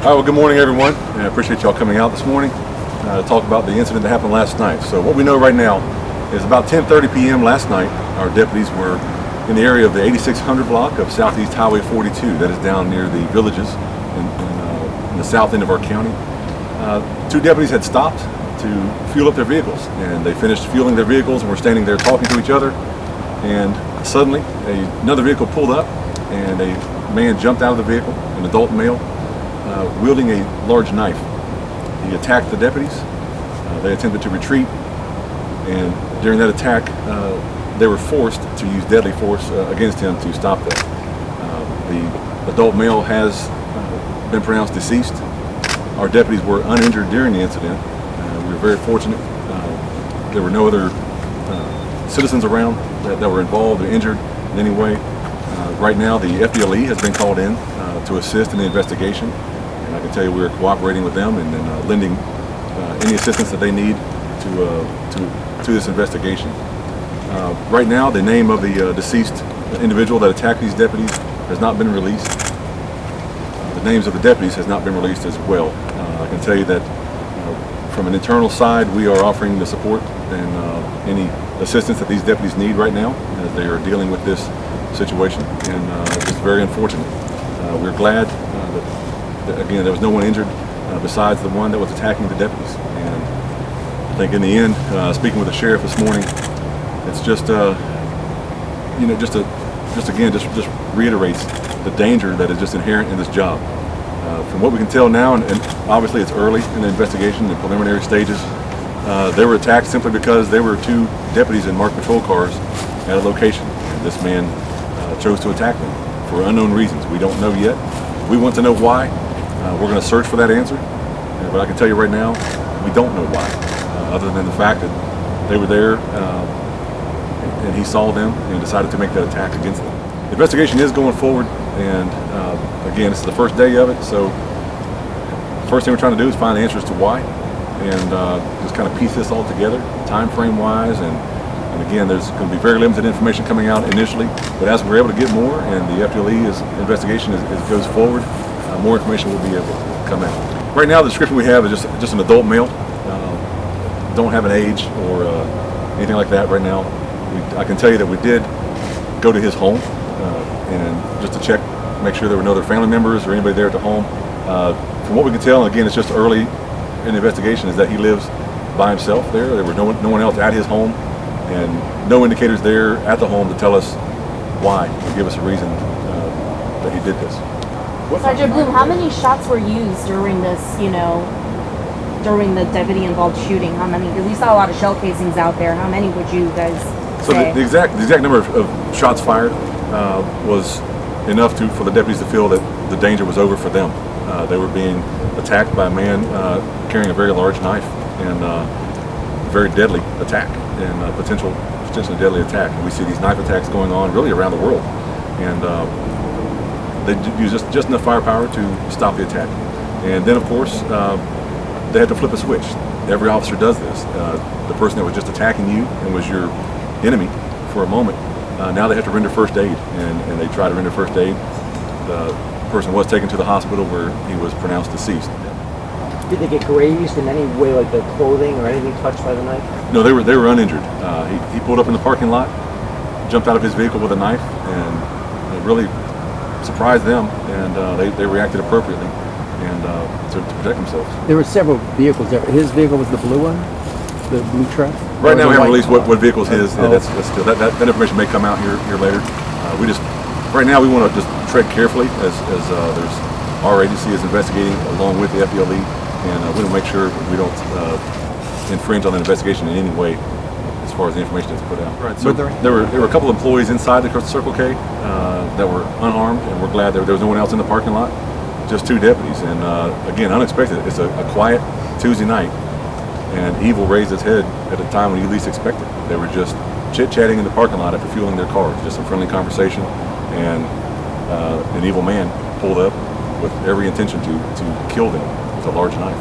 All right, well, good morning, everyone. And I appreciate y'all coming out this morning to talk about the incident that happened last night. So what we know right now is about 10:30 p.m. last night, our deputies were in the area of the 8600 block of Southeast Highway 42. That is down near the villages in the south end of our county. Two deputies had stopped to fuel up their vehicles, and they finished fueling their vehicles and were standing there talking to each other. And suddenly, another vehicle pulled up, and a man jumped out of the vehicle, an adult male, wielding a large knife. He attacked the deputies. They attempted to retreat, and during that attack, they were forced to use deadly force against him to stop them. The adult male has been pronounced deceased. Our deputies were uninjured during the incident. We were very fortunate. There were no other citizens around that were involved or injured in any way. Right now, the FDLE has been called in to assist in the investigation. And I can tell you we're cooperating with them and lending any assistance that they need to this investigation. Right now, the name of the deceased individual that attacked these deputies has not been released. The names of the deputies has not been released as well. I can tell you that from an internal side, we are offering the support and any assistance that these deputies need right now as they are dealing with this situation, and it's very unfortunate. We're glad that again there was no one injured besides the one that was attacking the deputies. And I think in the end, speaking with the sheriff this morning, it's just just reiterates the danger that is just inherent in this job. From what we can tell now, and obviously it's early in the investigation, the preliminary stages, they were attacked simply because there were two deputies in marked patrol cars at a location, and this man chose to attack them for unknown reasons. We don't know yet. We want to know why. We're going to search for that answer, but I can tell you right now, we don't know why, other than the fact that they were there and he saw them and decided to make that attack against them. The investigation is going forward, and again, this is the first day of it, so the first thing we're trying to do is find answers to why, and just kind of piece this all together, time frame wise, and again, there's going to be very limited information coming out initially, but as we're able to get more and the FDLE's investigation goes forward, more information will be able to come out. Right now, the description we have is just an adult male. Don't have an age or anything like that right now. I can tell you that we did go to his home and just to check, make sure there were no other family members or anybody there at the home. From what we can tell, and again, it's just early in the investigation, is that he lives by himself there. There was no one else at his home, and no indicators there at the home to tell us why, or give us a reason that he did this. Sergeant Bloom, how many shots were used during this, during the deputy-involved shooting? How many? Because we saw a lot of shell casings out there. How many would you guys So say? the exact number of shots fired was enough for the deputies to feel that the danger was over for them. They were being attacked by a man carrying a very large knife, and a very deadly attack, and potentially deadly attack. And we see these knife attacks going on really around the world, and they use just enough firepower to stop the attack. And then, of course, they had to flip a switch. Every officer does this. The person that was just attacking you and was your enemy for a moment, now they have to render first aid, and they try to render first aid. The person was taken to the hospital where he was pronounced deceased. Did they get grazed in any way, like their clothing or anything touched by the knife? No, they were uninjured. He pulled up in the parking lot, jumped out of his vehicle with a knife, and it really surprised them, and they reacted appropriately and to protect themselves. There were several vehicles there. His vehicle was the blue one, the blue truck. Right now, we haven't released what vehicle's his. That's still that information may come out here later. Right now we want to just tread carefully as there's our agency is investigating along with the FDLE, and we want to make sure we don't infringe on the investigation in any way as far as the information that's put out. Right. So there were a couple of employees inside the Circle K that were unarmed, and we're glad there was no one else in the parking lot. Just two deputies, and again, unexpected. It's a quiet Tuesday night, and evil raised its head at a time when you least expected. They were just chit-chatting in the parking lot after fueling their cars, just some friendly conversation, and an evil man pulled up with every intention to kill them with a large knife.